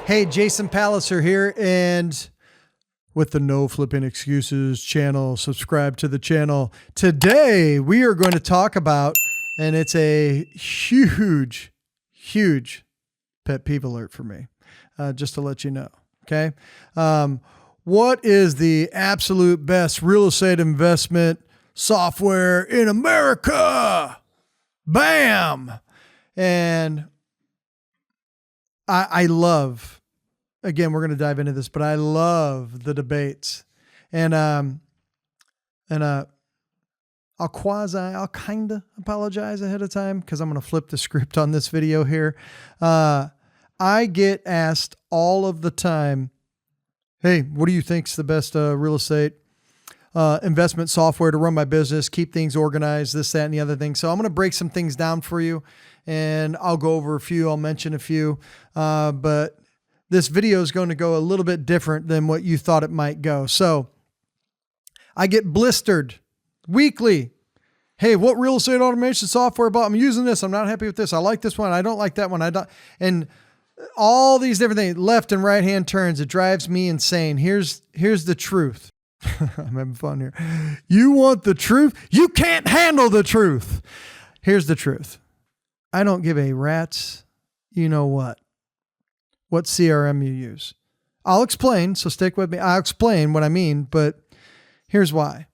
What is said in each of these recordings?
Hey, Jason Palliser here, and with the No Flipping Excuses channel, subscribe to the channel. Today, we are going to talk about, and it's a huge pet peeve alert for me, just to let you know, okay? What is the absolute best real estate investment software in America? Bam! And I love, again, we're going to dive into this, but I love the debates. And I'll kind of apologize ahead of time because I'm going to flip the script on this video here. I get asked all of the time, hey, what do you think's the best real estate investment software to run my business, keep things organized, this, that, and the other thing. So I'm going to break some things down for you, and I'll go over a few. I'll mention a few, but this video is going to go a little bit different than what you thought it might go. So I get blistered weekly. Hey, what real estate automation software about? I'm using this. I'm not happy with this. I like this one. I don't like that one. I don't. And all these different things, left and right hand turns. It drives me insane. Here's the truth. I'm having fun here. You want the truth? You can't handle the truth. Here's the truth. I don't give a rat's you know what CRM you use. I'll explain, so stick with me. I'll explain what I mean, but here's why.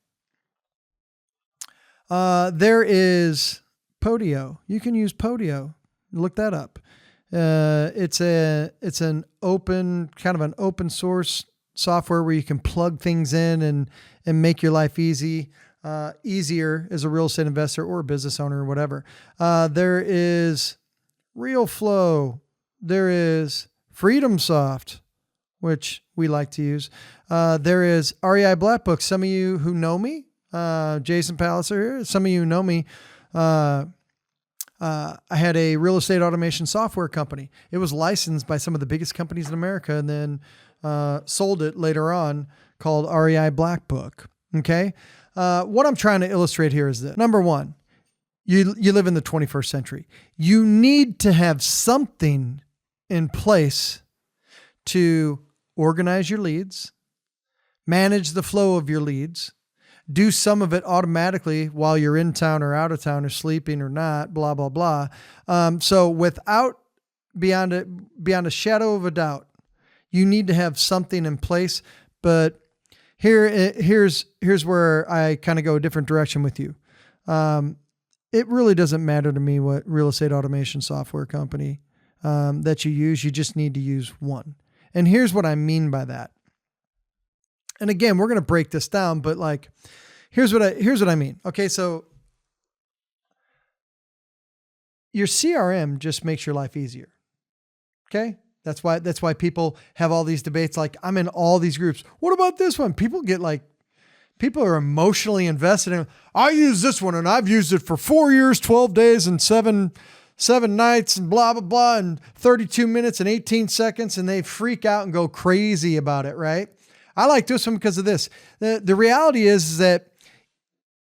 There is Podio. You can use Podio. Look that up. It's an open, kind of an open source software where you can plug things in and make your life easier as a real estate investor or a business owner or whatever. There is RealFlow. There is FreedomSoft, which we like to use. There is REI Black Book. Some of you who know me, Jason Palliser here, some of you know me. I had a real estate automation software company. It was licensed by some of the biggest companies in America, and then sold it later on, called REI Black Book. Okay. What I'm trying to illustrate here is this. Number one, you live in the 21st century. You need to have something in place to organize your leads, manage the flow of your leads, do some of it automatically while you're in town or out of town or sleeping or not, blah, blah, blah. So without, beyond a shadow of a doubt, you need to have something in place. But here's where I kind of go a different direction with you. It really doesn't matter to me what real estate automation software company that you use. You just need to use one. And here's what I mean by that. And again, we're going to break this down, but like, here's what I mean. Okay. So your CRM just makes your life easier. Okay. That's why people have all these debates. Like, I'm in all these groups. What about this one? People are emotionally invested in, I use this one and I've used it for 4 years, 12 days and seven nights and blah, blah, blah, and 32 minutes and 18 seconds. And they freak out and go crazy about it. Right. I like this one because of this. The reality is that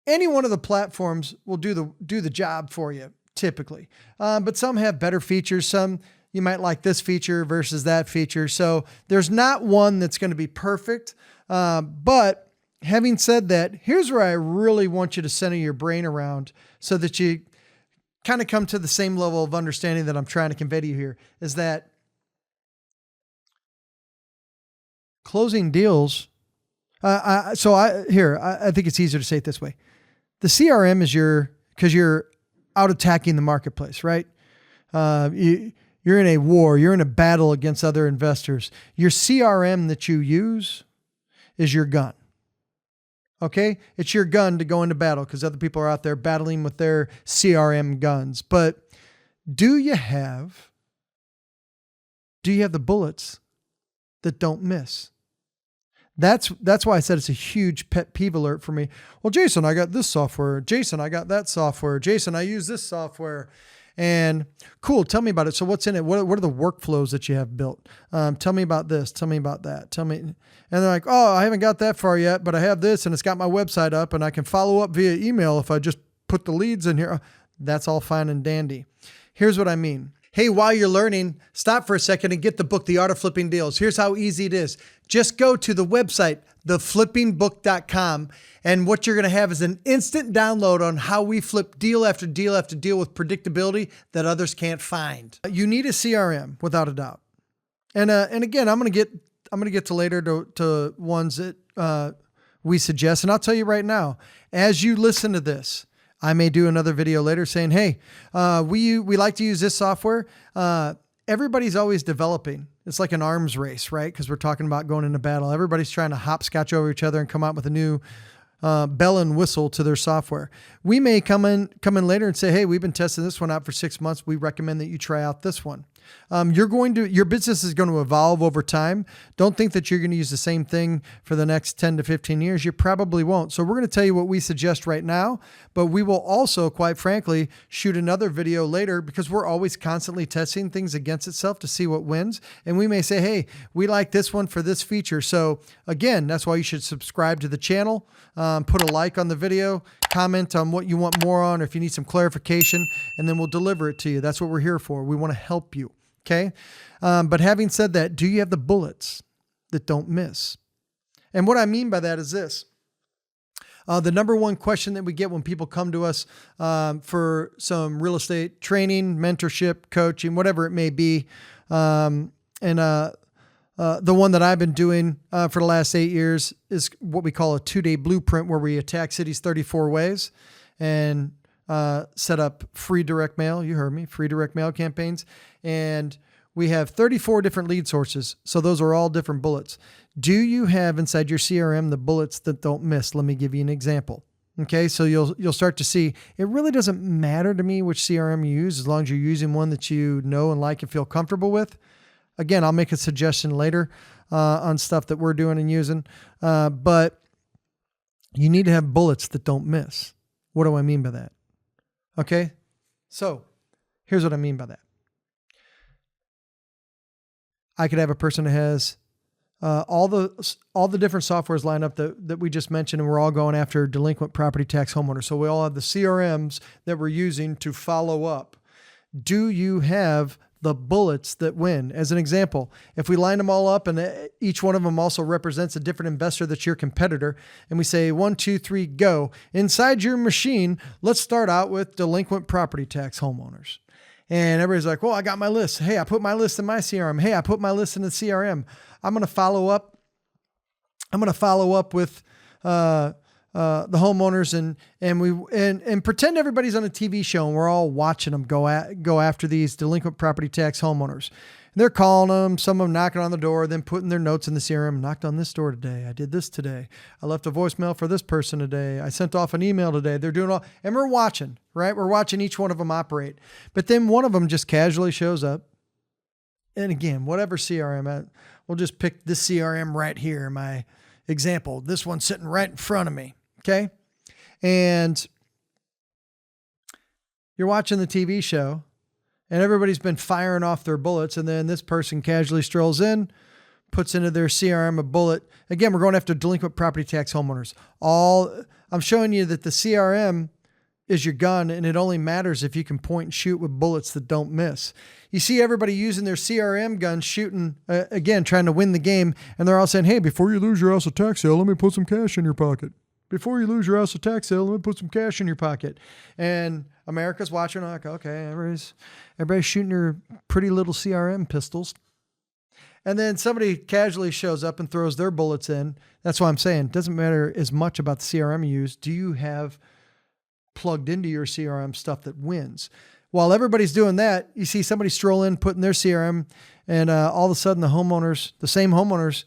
any one of the platforms will do the job for you typically. But some have better features. Some, you might like this feature versus that feature. So there's not one that's going to be perfect. But having said that, here's where I really want you to center your brain around so that you kind of come to the same level of understanding that I'm trying to convey to you here, is that closing deals. I think it's easier to say it this way. The CRM is because you're out attacking the marketplace, right? You're in a war. You're in a battle against other investors. Your CRM that you use is your gun. Okay? It's your gun to go into battle because other people are out there battling with their CRM guns. But do you have the bullets that don't miss? That's why I said it's a huge pet peeve alert for me. Well, Jason, I got this software. Jason, I got that software. Jason, I use this software. And cool, tell me about it. So what's in it? What are the workflows that you have built? Tell me about this. Tell me about that. Tell me. And they're like, oh, I haven't got that far yet, but I have this and it's got my website up and I can follow up via email if I just put the leads in here. That's all fine and dandy. Here's what I mean. Hey, while you're learning, stop for a second and get the book, The Art of Flipping Deals. Here's how easy it is. Just go to the website, theflippingbook.com, and what you're going to have is an instant download on how we flip deal after deal after deal with predictability that others can't find. You need a CRM, without a doubt. And again, I'm going to get to later to ones that we suggest, and I'll tell you right now, as you listen to this, I may do another video later saying, hey, we like to use this software. Everybody's always developing. It's like an arms race, right? Because we're talking about going into battle. Everybody's trying to hopscotch over each other and come out with a new bell and whistle to their software. We may come in later and say, hey, we've been testing this one out for 6 months. We recommend that you try out this one. Your business is going to evolve over time. Don't think that you're going to use the same thing for the next 10 to 15 years. You probably won't. So we're going to tell you what we suggest right now, but we will also, quite frankly, shoot another video later because we're always constantly testing things against itself to see what wins. And we may say, hey, we like this one for this feature. So again, that's why you should subscribe to the channel, put a like on the video, comment on what you want more on, or if you need some clarification, and then we'll deliver it to you. That's what we're here for. We want to help you. Okay. But having said that, do you have the bullets that don't miss? And what I mean by that is this. The number one question that we get when people come to us for some real estate training, mentorship, coaching, whatever it may be. The one that I've been doing for the last 8 years is what we call a 2-day blueprint, where we attack cities 34 ways and set up free direct mail. You heard me, free direct mail campaigns. And we have 34 different lead sources. So those are all different bullets. Do you have inside your CRM the bullets that don't miss? Let me give you an example. Okay. So you'll start to see it really doesn't matter to me which CRM you use, as long as you're using one that you know and like and feel comfortable with. Again, I'll make a suggestion later on stuff that we're doing and using. But you need to have bullets that don't miss. What do I mean by that? Okay. So here's what I mean by that. I could have a person that has all the different softwares lined up that we just mentioned, and we're all going after delinquent property tax homeowners. So we all have the CRMs that we're using to follow up. Do you have the bullets that win? As an example, if we line them all up and each one of them also represents a different investor that's your competitor, and we say 1, 2, 3, go. Inside your machine, let's start out with delinquent property tax homeowners. And everybody's like, well, I got my list. Hey, I put my list in my CRM. Hey, I put my list in the CRM. I'm going to follow up. I'm going to follow up with the homeowners and pretend everybody's on a TV show and we're all watching them go after these delinquent property tax homeowners. They're calling them, some of them knocking on the door, then putting their notes in the CRM. Knocked on this door today. I did this today. I left a voicemail for this person today. I sent off an email today. They're doing all, and we're watching, right? We're watching each one of them operate. But then one of them just casually shows up. And again, whatever CRM, we'll just pick this CRM right here, my example. This one's sitting right in front of me. Okay. And you're watching the TV show and everybody's been firing off their bullets. And then this person casually strolls in, puts into their CRM a bullet. Again, we're going after delinquent property tax homeowners. I'm showing you that the CRM is your gun, and it only matters if you can point and shoot with bullets that don't miss. You see everybody using their CRM gun, shooting, again, trying to win the game. And they're all saying, hey, before you lose your house at tax sale, let me put some cash in your pocket. Before you lose your house at tax sale, let me put some cash in your pocket. And America's watching like, okay, everybody's shooting their pretty little CRM pistols. And then somebody casually shows up and throws their bullets in. That's why I'm saying it doesn't matter as much about the CRM you use. Do you have plugged into your CRM stuff that wins? While everybody's doing that, you see somebody stroll in, put in their CRM, and all of a sudden the same homeowners,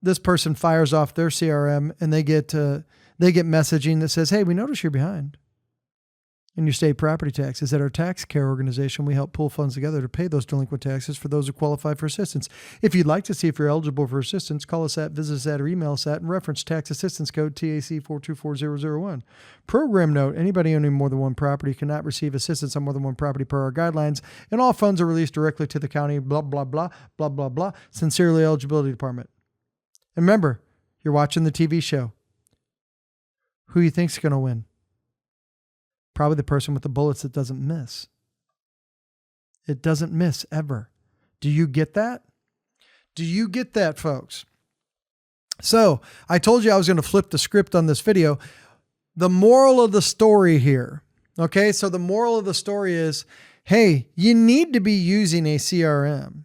this person fires off their CRM and they get messaging that says, hey, we notice you're behind in your state property taxes. At our tax care organization, we help pull funds together to pay those delinquent taxes for those who qualify for assistance. If you'd like to see if you're eligible for assistance, call us at, visit us at, or email us at, and reference tax assistance code TAC 4240001. Program note, anybody owning more than one property cannot receive assistance on more than one property per our guidelines, and all funds are released directly to the county, blah, blah, blah, blah, blah, blah. Sincerely, Eligibility Department. And remember, you're watching the TV show. Who you think's going to win? Probably the person with the bullets that doesn't miss. It doesn't miss ever. Do you get that? Do you get that, folks? So I told you I was going to flip the script on this video. The moral of the story here. Okay. So the moral of the story is, hey, you need to be using a CRM,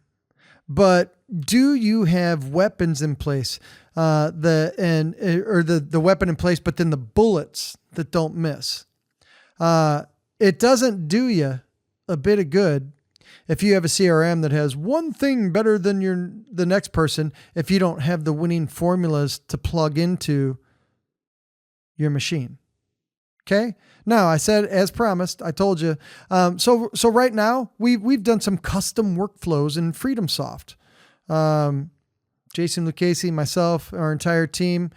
but do you have weapons in place? The weapon in place, but then the bullets that don't miss. It doesn't do you a bit of good if you have a CRM that has one thing better than the next person, if you don't have the winning formulas to plug into your machine. Okay. Now I said, as promised, I told you. So right now we've done some custom workflows in FreedomSoft. Jason Lucchese, myself, our entire team,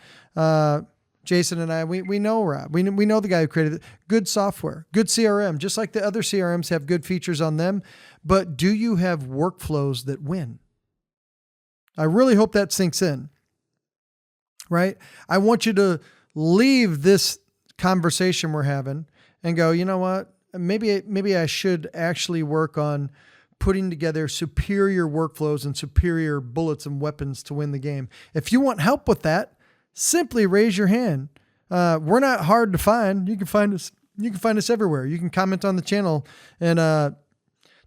Jason and I, we know Rob. We know the guy who created it. Good software, good CRM, just like the other CRMs have good features on them. But do you have workflows that win? I really hope that sinks in, right? I want you to leave this conversation we're having and go, you know what? Maybe I should actually work on putting together superior workflows and superior bullets and weapons to win the game. If you want help with that, simply raise your hand. We're not hard to find. You can find us. You can find us everywhere. You can comment on the channel and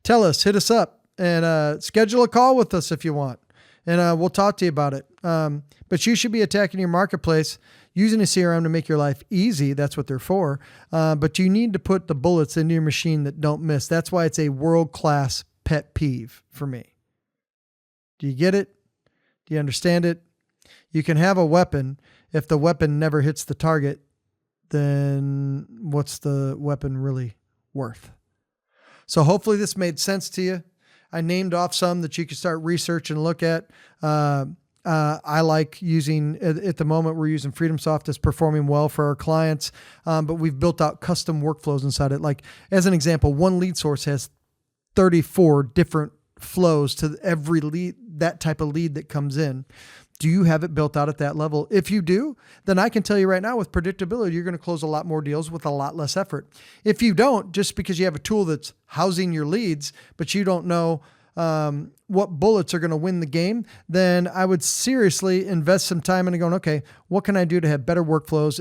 tell us, hit us up, and schedule a call with us if you want, and we'll talk to you about it. But you should be attacking your marketplace using a CRM to make your life easy. That's what they're for. But you need to put the bullets into your machine that don't miss. That's why it's a world-class pet peeve for me. Do you get it? Do you understand it? You can have a weapon. If the weapon never hits the target, then what's the weapon really worth? So hopefully this made sense to you. I named off some that you can start research and look at. I like using, at the moment, we're using FreedomSoft. It's performing well for our clients, but we've built out custom workflows inside it. Like, as an example, one lead source has 34 different flows to every lead, that type of lead that comes in. Do you have it built out at that level? If you do, then I can tell you right now with predictability, you're going to close a lot more deals with a lot less effort. If you don't, just because you have a tool that's housing your leads, but you don't know what bullets are going to win the game, then I would seriously invest some time into going, okay, what can I do to have better workflows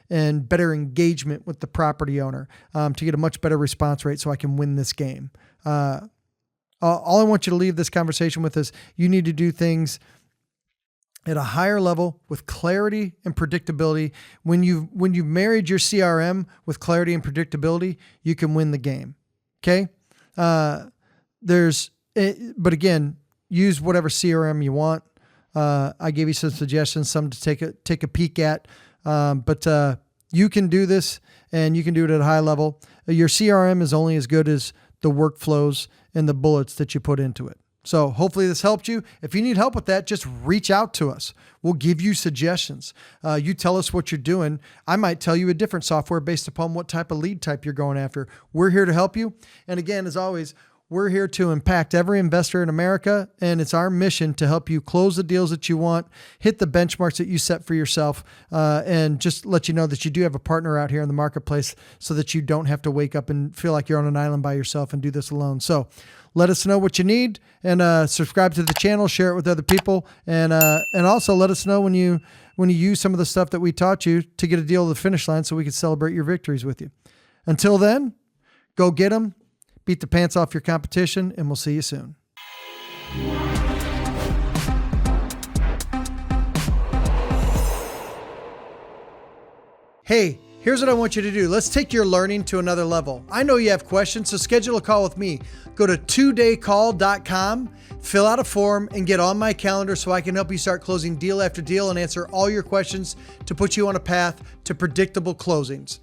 and better engagement with the property owner to get a much better response rate so I can win this game? All I want you to leave this conversation with is you need to do things at a higher level with clarity and predictability. When you've married your CRM with clarity and predictability, you can win the game. Okay. But again, use whatever CRM you want. I gave you some suggestions, some to take a peek at. But you can do this and you can do it at a high level. Your CRM is only as good as the workflows and the bullets that you put into it. So hopefully this helped you. If you need help with that, just reach out to us. We'll give you suggestions. You tell us what you're doing. I might tell you a different software based upon what type of lead type you're going after. We're here to help you. And again, as always, we're here to impact every investor in America, and it's our mission to help you close the deals that you want, hit the benchmarks that you set for yourself, and just let you know that you do have a partner out here in the marketplace so that you don't have to wake up and feel like you're on an island by yourself and do this alone. So let us know what you need, and subscribe to the channel, share it with other people, and also let us know when you use some of the stuff that we taught you to get a deal to the finish line so we can celebrate your victories with you. Until then, go get them. Beat the pants off your competition, and we'll see you soon. Hey, here's what I want you to do. Let's take your learning to another level. I know you have questions, so schedule a call with me. Go to todaycall.com, fill out a form, and get on my calendar so I can help you start closing deal after deal and answer all your questions to put you on a path to predictable closings.